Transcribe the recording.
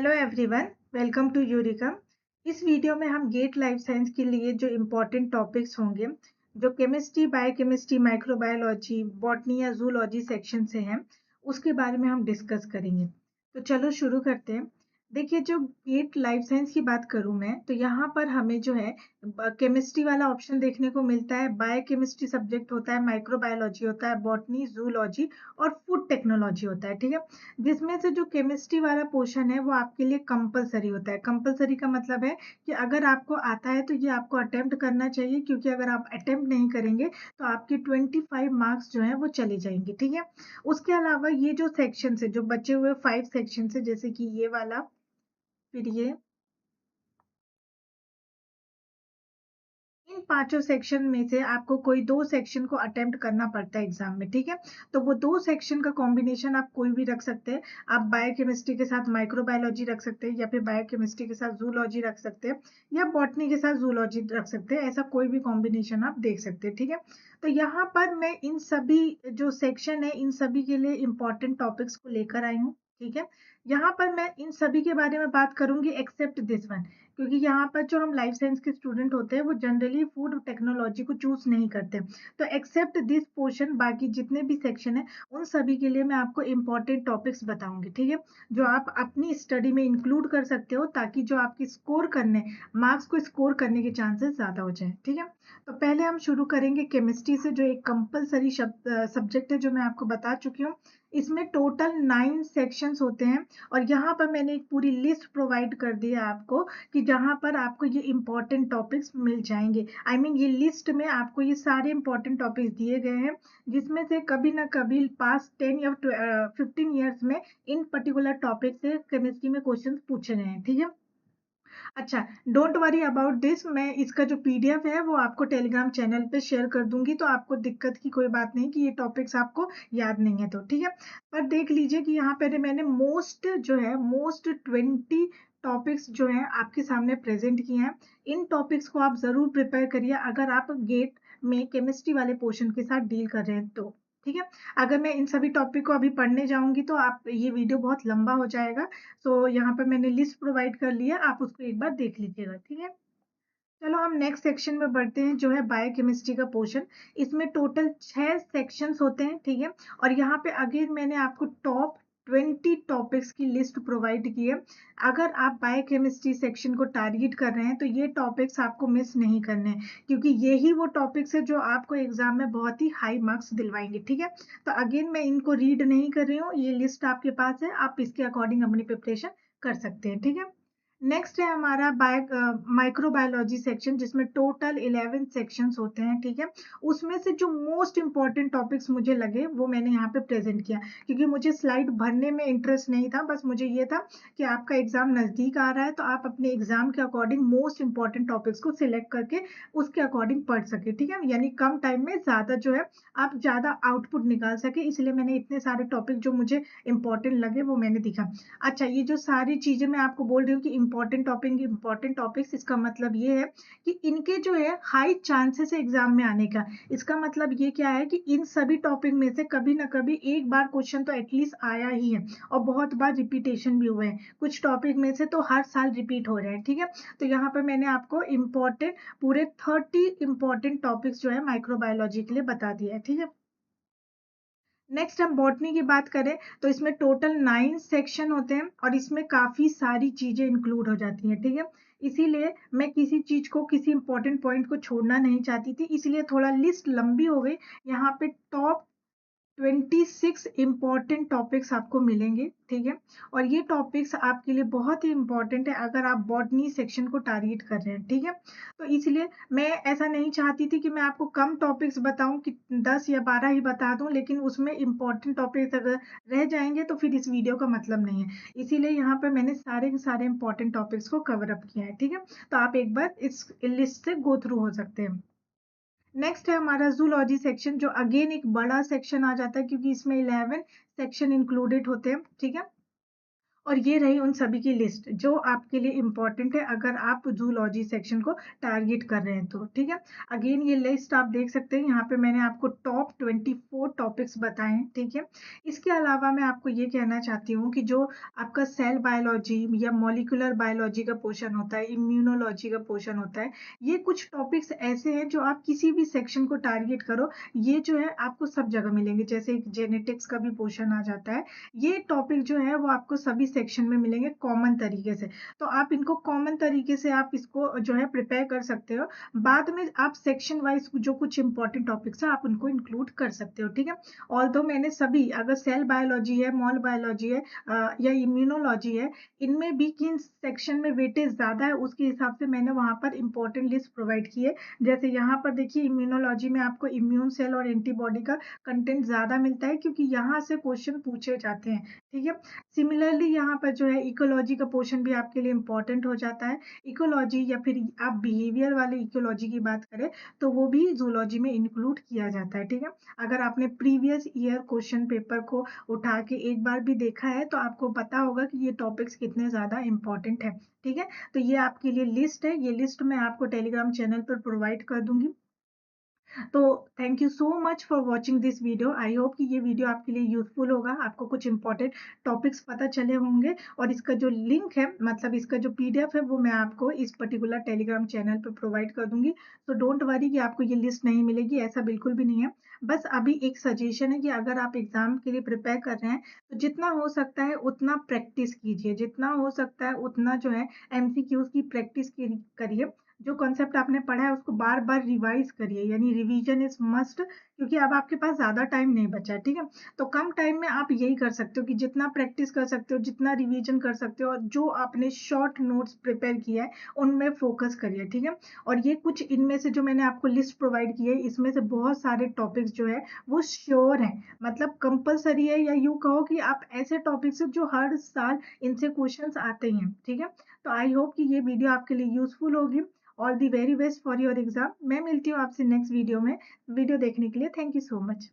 Hello everyone, welcome to Eureka. इस video में हम गेट लाइफ साइंस के लिए जो इम्पोर्टेंट टॉपिक्स होंगे, जो केमिस्ट्री, बायोकेमिस्ट्री, माइक्रोबायोलॉजी, बॉटनी या जूलॉजी सेक्शन से हैं, उसके बारे में हम डिस्कस करेंगे। तो चलो शुरू करते हैं। देखिए, जो गेट लाइफ साइंस की बात करूं मैं, तो यहाँ पर हमें जो है केमिस्ट्री वाला ऑप्शन देखने को मिलता है, बायोकेमिस्ट्री सब्जेक्ट होता है, माइक्रोबायोलॉजी होता है, बॉटनी, जूलॉजी और फूड टेक्नोलॉजी होता है। ठीक है, जिसमें से जो केमिस्ट्री वाला पोर्शन है वो आपके लिए कंपलसरी होता है। कंपलसरी का मतलब है कि अगर आपको आता है तो ये आपको अटेम्प्ट करना चाहिए, क्योंकि अगर आप अटेम्प्ट नहीं करेंगे तो आपके 25 मार्क्स जो है वो चले जाएंगे। ठीक है, उसके अलावा ये जो सेक्शन है, जो बचे हुए 5 सेक्शन है, जैसे कि ये वाला, फिर ये, इन पांचों सेक्शन में से आपको कोई 2 सेक्शन को अटेम्प्ट करना पड़ता है एग्जाम में। ठीक है, तो वो 2 सेक्शन का कॉम्बिनेशन आप कोई भी रख सकते हैं। आप बायोकेमिस्ट्री के साथ माइक्रोबायोलॉजी रख सकते हैं, या फिर बायोकेमिस्ट्री के साथ जूलॉजी रख सकते हैं, या बॉटनी के साथ जूलॉजी रख सकते हैं। ऐसा कोई भी कॉम्बिनेशन आप देख सकते हैं। ठीक है, तो यहाँ पर मैं इन सभी जो सेक्शन है, इन सभी के लिए इंपॉर्टेंट टॉपिक्स को लेकर आई हूँ। ठीक है, यहाँ पर मैं इन सभी के बारे में बात करूंगी एक्सेप्ट दिस वन, क्योंकि यहाँ पर जो हम लाइफ साइंस के स्टूडेंट होते हैं वो जनरली फूड टेक्नोलॉजी को चूज नहीं करते। तो एक्सेप्ट दिस पोर्शन, बाकी जितने भी सेक्शन है उन सभी के लिए मैं आपको इम्पोर्टेंट टॉपिक्स बताऊंगी। ठीक है, जो आप अपनी स्टडी में इंक्लूड कर सकते हो, ताकि जो आपकी स्कोर करने, मार्क्स को स्कोर करने के चांसेस ज्यादा हो जाए। ठीक है, तो पहले हम शुरू करेंगे केमिस्ट्री से, जो एक कंपलसरी सब्जेक्ट है, जो मैं आपको बता चुकी हूँ। इसमें टोटल 9 सेक्शंस होते हैं, और यहाँ पर मैंने एक पूरी लिस्ट प्रोवाइड कर दी है आपको, कि जहाँ पर आपको ये इम्पोर्टेंट टॉपिक्स मिल जाएंगे। आई मीन ये लिस्ट में आपको ये सारे इम्पोर्टेंट टॉपिक्स दिए गए हैं, जिसमें से कभी ना कभी पास्ट 10 या 15 ईयर्स में इन पर्टिकुलर टॉपिक से केमिस्ट्री में क्वेश्चन पूछे गए हैं। ठीक है, अच्छा, डोंट वरी अबाउट दिस, मैं इसका जो पीडीएफ है वो आपको टेलीग्राम चैनल पे शेयर कर दूंगी, तो आपको दिक्कत की कोई बात नहीं कि ये टॉपिक्स आपको याद नहीं है। तो ठीक है, पर देख लीजिए कि यहाँ पे मैंने मोस्ट 20 टॉपिक्स जो है आपके सामने प्रेजेंट किए हैं। इन टॉपिक्स को आप जरूर प्रिपेयर करिए, अगर आप गेट में केमिस्ट्री वाले पोर्शन के साथ डील कर रहे हैं तो। ठीक है, अगर मैं इन सभी टॉपिक को अभी पढ़ने जाऊंगी तो आप, ये वीडियो बहुत लंबा हो जाएगा। तो यहाँ पर मैंने लिस्ट प्रोवाइड कर लिया, आप उसको एक बार देख लीजिएगा। ठीक है, चलो हम नेक्स्ट सेक्शन में बढ़ते हैं, जो है बायोकेमिस्ट्री का पोर्शन। इसमें टोटल 6 सेक्शंस होते हैं। ठीक है, और यहाँ पे अगेन मैंने आपको टॉप 20 टॉपिक्स की लिस्ट प्रोवाइड की है। अगर आप बायोकेमिस्ट्री सेक्शन को टारगेट कर रहे हैं तो ये टॉपिक्स आपको मिस नहीं करने हैं, क्योंकि यही वो टॉपिक्स है जो आपको एग्जाम में बहुत ही हाई मार्क्स दिलवाएंगे। ठीक है, तो अगेन मैं इनको रीड नहीं कर रही हूँ, ये लिस्ट आपके पास है, आप इसके अकॉर्डिंग अपनी प्रिपरेशन कर सकते हैं। ठीक है, नेक्स्ट है हमारा माइक्रोबायोलॉजी सेक्शन, जिसमें टोटल 11 सेक्शंस होते हैं। ठीक है, उसमें से जो मोस्ट इंपॉर्टेंट टॉपिक्स मुझे लगे वो मैंने यहाँ पे प्रेजेंट किया, क्योंकि मुझे स्लाइड भरने में इंटरेस्ट नहीं था, बस मुझे ये था कि आपका एग्जाम नजदीक आ रहा है तो आप अपने एग्जाम के अकॉर्डिंग मोस्ट इंपॉर्टेंट टॉपिक्स को सिलेक्ट करके उसके अकॉर्डिंग पढ़ सके। ठीक है, यानी कम टाइम में ज्यादा जो है आप ज्यादा आउटपुट निकाल सके, इसलिए मैंने इतने सारे टॉपिक जो मुझे इंपॉर्टेंट लगे वो मैंने दिखा। अच्छा, ये जो सारी चीजें मैं आपको बोल रही हूँ कि इंपॉर्टेंट टॉपिक्स, इसका मतलब ये है कि इनके जो है हाई चांसेस है एग्जाम में आने का। इसका मतलब ये क्या है कि इन सभी टॉपिक में से कभी ना कभी एक बार क्वेश्चन तो एटलीस्ट आया ही है, और बहुत बार रिपीटेशन भी हुए हैं। कुछ टॉपिक में से तो हर साल रिपीट हो रहे हैं। ठीक है, तो यहाँ पर मैंने आपको इम्पोर्टेंट पूरे 30 इंपॉर्टेंट टॉपिक्स जो है माइक्रोबायोलॉजी के लिए बता दिया है। ठीक है, नेक्स्ट हम बॉटनी की बात करें तो इसमें टोटल 9 सेक्शन होते हैं, और इसमें काफी सारी चीजें इंक्लूड हो जाती हैं। ठीक है, इसीलिए मैं किसी चीज को, किसी इंपॉर्टेंट पॉइंट को छोड़ना नहीं चाहती थी, इसलिए थोड़ा लिस्ट लंबी हो गई। यहाँ पे टॉप 26 इंपॉर्टेंट टॉपिक्स आपको मिलेंगे। ठीक है, और ये टॉपिक्स आपके लिए बहुत ही इंपॉर्टेंट है अगर आप बॉटनी सेक्शन को टारगेट कर रहे हैं। ठीक है, तो इसलिए मैं ऐसा नहीं चाहती थी कि मैं आपको कम टॉपिक्स बताऊं, कि 10 या 12 ही बता दूं, लेकिन उसमें इंपॉर्टेंट टॉपिक्स अगर रह जाएंगे तो फिर इस वीडियो का मतलब नहीं है। इसीलिए यहाँ पर मैंने सारे के सारे इंपॉर्टेंट टॉपिक्स को कवर अप किया है। ठीक है, तो आप एक बार इस लिस्ट से गो थ्रू हो सकते हैं। नेक्स्ट है हमारा जूलॉजी सेक्शन, जो अगेन एक बड़ा सेक्शन आ जाता है, क्योंकि इसमें 11 सेक्शन इंक्लूडेड होते हैं। ठीक है, और ये रही उन सभी की लिस्ट जो आपके लिए इम्पोर्टेंट है अगर आप जूलॉजी सेक्शन को टारगेट कर रहे हैं तो ठीक है। अगेन ये लिस्ट आप देख सकते हैं, यहाँ पे मैंने आपको टॉप 24 टॉपिक्स बताए हैं ठीक है। इसके अलावा मैं आपको ये कहना चाहती हूँ कि जो आपका सेल बायोलॉजी या मॉलिक्यूलर बायोलॉजी का पोर्शन होता है, इम्यूनोलॉजी का पोर्शन होता है, ये कुछ टॉपिक्स ऐसे हैं जो आप किसी भी सेक्शन को टारगेट करो, ये जो है आपको सब जगह मिलेंगे। जैसे जेनेटिक्स का भी पोर्शन आ जाता है, ये टॉपिक जो है वो आपको सभी सेक्शन में मिलेंगे कॉमन तरीके से। तो आप इनको कॉमन तरीके से आप इसको जो है प्रिपेयर कर सकते हो। बाद में आप सेक्शन वाइज जो कुछ इंपॉर्टेंट टॉपिक्स है आप उनको इंक्लूड कर सकते हो ठीक है। ऑल्दो मैंने सभी, अगर सेल बायोलॉजी है, मॉल बायोलॉजी है या इम्यूनोलॉजी है, इनमें भी किन सेक्शन में वेटेज ज्यादा है उसके हिसाब से मैंने वहां पर इंपॉर्टेंट लिस्ट प्रोवाइड की है। जैसे यहाँ पर देखिए इम्यूनोलॉजी में आपको इम्यून सेल और एंटीबॉडी का कंटेंट ज्यादा मिलता है क्योंकि यहाँ से क्वेश्चन पूछे जाते हैं ठीक है। सिमिलरली यहाँ पर जो है इकोलॉजी का पोर्शन भी आपके लिए इंपॉर्टेंट हो जाता है। इकोलॉजी या फिर आप बिहेवियर वाले इकोलॉजी की बात करें तो वो भी जूलॉजी में इंक्लूड किया जाता है ठीक है। अगर आपने प्रीवियस ईयर क्वेश्चन पेपर को उठा के एक बार भी देखा है तो आपको पता होगा कि ये टॉपिक्स कितने ज्यादा इंपॉर्टेंट है ठीक है। तो ये आपके लिए लिस्ट है, ये लिस्ट मैं आपको टेलीग्राम चैनल पर प्रोवाइड कर दूंगी। तो thank you so much for watching this video. I hope कि ये वीडियो आपके लिए यूजफुल होगा, आपको कुछ इंपॉर्टेंट टॉपिक्स पता चले होंगे। और इसका जो लिंक है, मतलब इसका जो पीडीएफ है, वो मैं आपको इस पर्टिकुलर टेलीग्राम चैनल पे प्रोवाइड कर दूंगी। तो डोंट वरी कि आपको ये लिस्ट नहीं मिलेगी, ऐसा बिल्कुल भी नहीं है। बस अभी एक सजेशन है कि अगर आप एग्जाम के लिए प्रिपेयर कर रहे हैं तो जितना हो सकता है उतना प्रैक्टिस कीजिए, जितना हो सकता है उतना जो है एमसीक्यूज की प्रैक्टिस करिए। जो कॉन्सेप्ट आपने पढ़ा है उसको बार बार रिवाइज करिए, यानी रिवीजन इज मस्ट, क्योंकि अब आपके पास ज्यादा टाइम नहीं बचा है ठीक है। तो कम टाइम में आप यही कर सकते हो कि जितना प्रैक्टिस कर सकते हो, जितना रिवीजन कर सकते हो, और जो आपने शॉर्ट नोट्स प्रिपेयर किया है उनमें फोकस करिए ठीक है। और ये कुछ इनमें से जो मैंने आपको लिस्ट प्रोवाइड की है, इसमें से बहुत सारे टॉपिक्स जो है वो श्योर है, मतलब कंपलसरी है, या यूं कहो कि आप ऐसे टॉपिक्स जो हर साल इनसे क्वेश्चंस आते ही हैं ठीक है। तो आई होप कि ये वीडियो आपके लिए यूजफुल होगी। All the very best for your exam. मैं मिलती हूँ आपसे नेक्स्ट वीडियो में। वीडियो देखने के लिए थैंक यू सो मच।